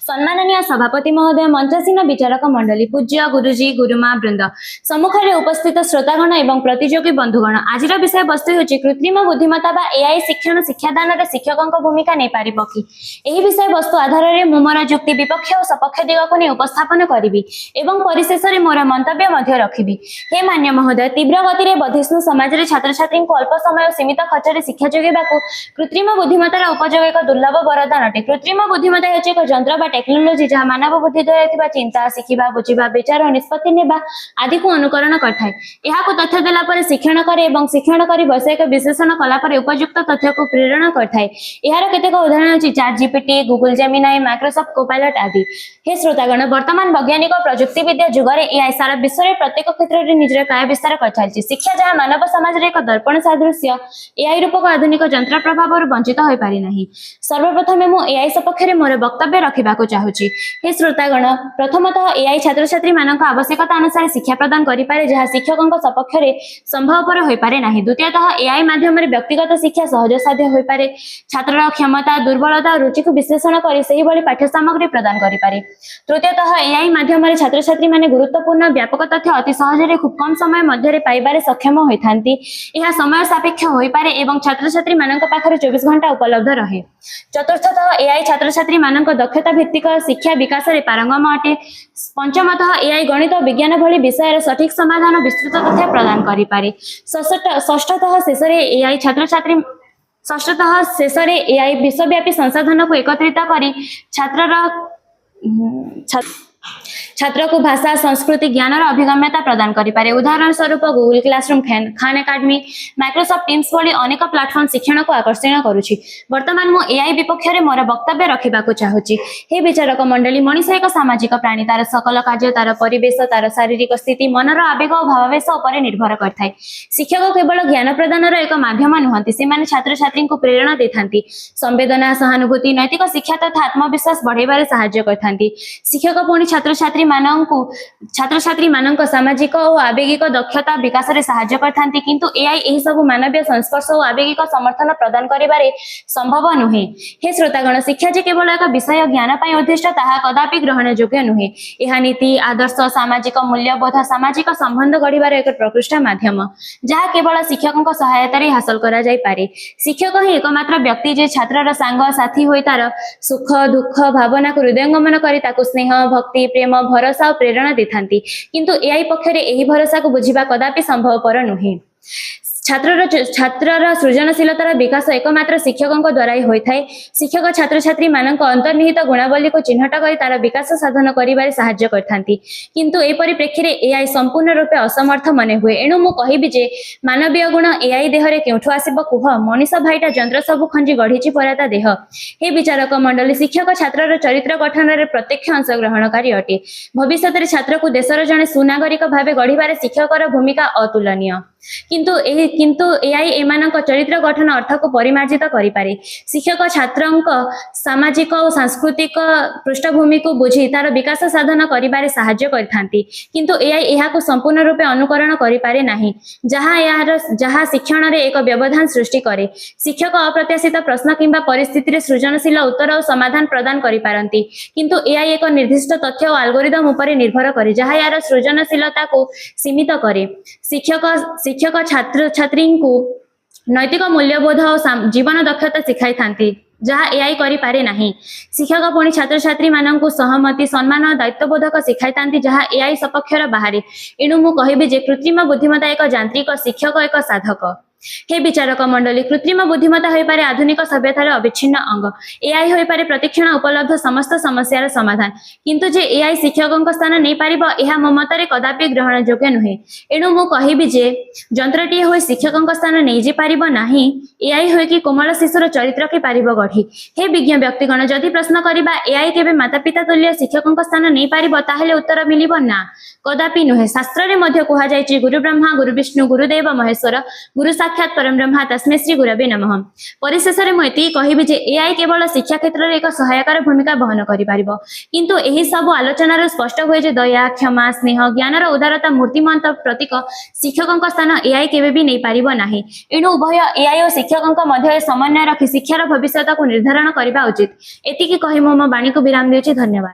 सम्माननीय सभापति महोदय, मंचासीन विचारक मंडली, पूज्य गुरुजी गुरुमा वृंद, सम्मुख में उपस्थित श्रोतागण एवं प्रतियोगी बंधुगण, आज विषय वस्तु होची कृत्रिम बुद्धिमत्ता बा एआई शिक्षण शिक्षादान रे शिक्षकों भूमिका नहीं पारि कि यही विषय वस्तु आधार में मु मोर जुक्ति विपक्ष और सपक्ष दिग को नहीं उपस्थापन करी एवं परिशेष में मोर मंतव्य मध्य रखिबी। हे मान्य महोदय, तीव्र गति में बधिष्णु समाज में छात्र छात्री को अल्प समय और सीमित खर्च में शिक्षा जोगेबा कृत्रिम बुद्धिमत्तार उपयोग एक दुर्लभ वरदान अटे। कृत्रिम बुद्धिमत्ता हेउछि एक यंत्र बा टेक्नोलोजी जहाँ मानव बुद्धि द्वारा थिबा चिंता, शिखिबा, बुझिबा, विचार और निष्पत्ति नेबा आदि को अनुकरण करथाय। एहाको तथ्य देला परे शिक्षण करे एवं शिक्षण करी वैषयिक विश्लेषण कला परे उपयुक्त तथ्य को प्रेरण करथाय। एहार केतेक उदाहरण अछि chat GPT, Google Gemini, Microsoft Copilot आदि। हे श्रोतागण, वर्तमान वैज्ञानिक और प्रजुक्ति विद्या जुगरे एआई सारा विश्व में प्रत्येक क्षेत्र में निजर काय विस्तार कर चलछि। शिक्षा जहाँ मानव समाज रे एक दर्पण सदृश्य एआई रूपक आधुनिक यंत्र प्रभाव वंचित हो पारि नाही। सर्वप्रथम मु एआई सपक्ष में मोर वक्तव्य रखा चाहूँगी। हे श्रोतागण, प्रथमतः एआई छात्र छात्री मान आवश्यकता अनुसार शिक्षा प्रदान करें जहाँ शिक्षकों सपक्ष में संभवपर हो पारे नाही। द्वितीयतः एआई माध्यम व्यक्तिगत शिक्षा सहज साध्य हो पारे। छात्र क्षमता, दुर्बलता और रुचि को विश्लेषण कर से पाठ्य सामग्री प्रदान करें। तृतीयतः एआई माध्यम छात्र छात्री माने गुरुत्वपूर्ण व्यापक तथ्य अति सहज खूब कम समय मध्य पाइबारे सक्षम होती। यह समय सापेक्ष हो पारे एवं छात्र छात्री मान पाखरे 24 घंटा उपलब्ध रहे। चतुर्थतः एआई छात्र छात्री मान दक्षता भित्तिक शिक्षा विकास में पारंगम अटे। पंचमतः एआई गणित और विज्ञान भली विषय सठिक समाधान विस्तृत तथ्य प्रदान करें। षष्ठतः शेष एआई छात्र छात्री एआई विश्वव्यापी संसाधन को एकत्रित कर छात्र को भाषा, संस्कृति, ज्ञान और अभिगम्यता प्रदान करें। उदाहरण स्वरूप Google classroom, Khan academy, Microsoft teams भली अनेक प्लाटफर्म शिक्षण को आकर्षण करुछि। वर्तमान मु एआई विपक्ष में मोर वक्तव्य रखा चाहूँगी। हे विचारक मंडली, मनीष एक सामाजिक प्राणी। तार सकल कार्य, तार परिवेश, तार शारीरिक स्थिति, मनर आवेग और भावावेश पर निर्भर करथाय। शिक्षक केवल ज्ञान प्रदान एक माध्यम नुहंती, से छात्र छात्री को प्रेरणा देथांती। संवेदना, सहानुभूति, नैतिक शिक्षा तथा आत्मविश्वास बढ़ाइबारे सहाय्य करथांती। शिक्षक पुणी छात्र छात्री मानक सामाजिक और आवेगिक दक्षता विकास में सहाय्य करथांती। किंतु एआई एही सब मानवीय संस्पर्श और आवेगिक समर्थन प्रदान करिबारे संभव नुहे। हे श्रोतागण, शिक्षा जे केवल एक विषय ज्ञान पाई उद्दिष्ट ताहा कदापि ग्रहण योग्य नुहे। यह नीति, आदर्श, सामाजिक मूल्यबोध, सामाजिक संबंध गढ़िबार एक प्रकृष्ट माध्यम जहाँ केवल शिक्षकों सहायता हासिल करा जाई पारे। शिक्षक ही एकमात्र व्यक्ति जे छात्रर सांग साथी होई तार सुख दुख भावना को हृदयंगमन करी ताकु स्नेह, भक्ति, प्रेम, भरोसा और प्रेरणा देथांती। किंतु एआई पक्षरे एही भरोसा को बुझिबा कदापि संभवपर नुहे। छात्रर सृजनशीलतार विकास एकमात्र शिक्षकों द्वारा ही होता है। शिक्षक छात्र छात्री मानक अंतर्निहित गुणावली को चिन्हट कर तार विकास साधन करिबारे सहाय्य करथांती। किंतु ए परिप्रेक्षी रे एआई संपूर्ण रूपे असमर्थ मने हुए। एणु मु कहिबी जे मानवीय गुण एआई देहरे केउठु आसीबो कुह? मनीष भाईटा यंत्र सब खंजी गढ़ीची पराता देह। हे विचारक मंडली, शिक्षक छात्रर चरित्र गठन रे प्रत्यक्ष अंशग्रहणकारी अटे। भविष्य छात्र को देशर जने सुनागरिक भावे गढ़िबारे शिक्षकर भूमिका अतुलनीय। किंतु एआई एमानक चरित्र गठन अर्थ को परिमार्जित करिपारे। शिक्षक छात्रंक सामाजिक और सांस्कृतिक पृष्ठभूमि को बुझी तार विकास साधन करिबारे सहाय्य करथांती। किंतु एआई एहाको संपूर्ण रूपे अनुकरण करिपारे नाही, जहाँ शिक्षण रे एक व्यवधान सृष्टि करे। शिक्षक अप्रत्याशित प्रश्न किंबा परिस्थिति रे सृजनशील उत्तर और समाधान प्रदान करिपारंती। किंतु एआई एक निर्दिष्ट तथ्य और एल्गोरिदम उपरे निर्भर करे जहाँ यार सृजनशीलता को सीमित करे। शिक्षक छात्र छात्री को नैतिक मूल्यबोध और जीवन दक्षता शिखाई थांती जहाँ एआई करि पारे नाही। शिक्षक पुणी छात्र छात्री मानक सहमति, सम्मान और दायित्वबोधक शिखाई थांती जहाँ एआई सपक्षर बाहरी। एणु मु कहिबी जे कृत्रिम बुद्धिमत्ता एक यांत्रिक, शिक्षक एक साधक। हे विचारक मंडली, कृत्रिम बुद्धिमत्ता हो पारे आधुनिक सभ्यतार अविच्छिन्न अंग। एआई हो पारे प्रतिक्षण उपलब्ध समस्त समस्यार समाधान। किंतु जे एआई शिक्षकों स्थान नहीं पारिबो एहा मो मतरे कदापि ग्रहण योग्य नुहे। एणु मु कहिबी जे यंत्रटी हो शिक्षकों स्थान नहीं जे पारिबो नाही, एआई हो कि कोमल शिशुर चरित्र के पारिबो गढ़ी। हे विज्ञ व्यक्तिगण, जदि प्रश्न करिबा एआई केबे माता पिता तुल्य शिक्षकों स्थान नहीं पारिबो ताहेले उत्तर मिलिबो ना, कदापि नुहे। शास्त्र रे मध्य कुहा जायछि गुरु ब्रह्मा, गुरु विष्णु, गुरुदेव महेश्वर, गुरु साक्षात् परम ब्रह्म तस्मै श्री गुरवे नमः। परिशेष में मुझे कहबी जे एआई केवल शिक्षा क्षेत्र में एक सहायकार भूमिका बहन करिपारिबो, किंतु एही सब आलोचनार स्पष्ट हुए जे दया क्षमा स्नेह ज्ञानर उदारता मूर्तिमंत प्रतीक शिक्षकों स्थान एआई केबे भी नहीं पारिबो नाही। एणु उभय एआई और शिक्षकों मध्य समन्वय रखी शिक्षार भविष्यता को निर्धारण करने उचित। एतिकी कही मो बाणी को विराम देउछि। धन्यवाद।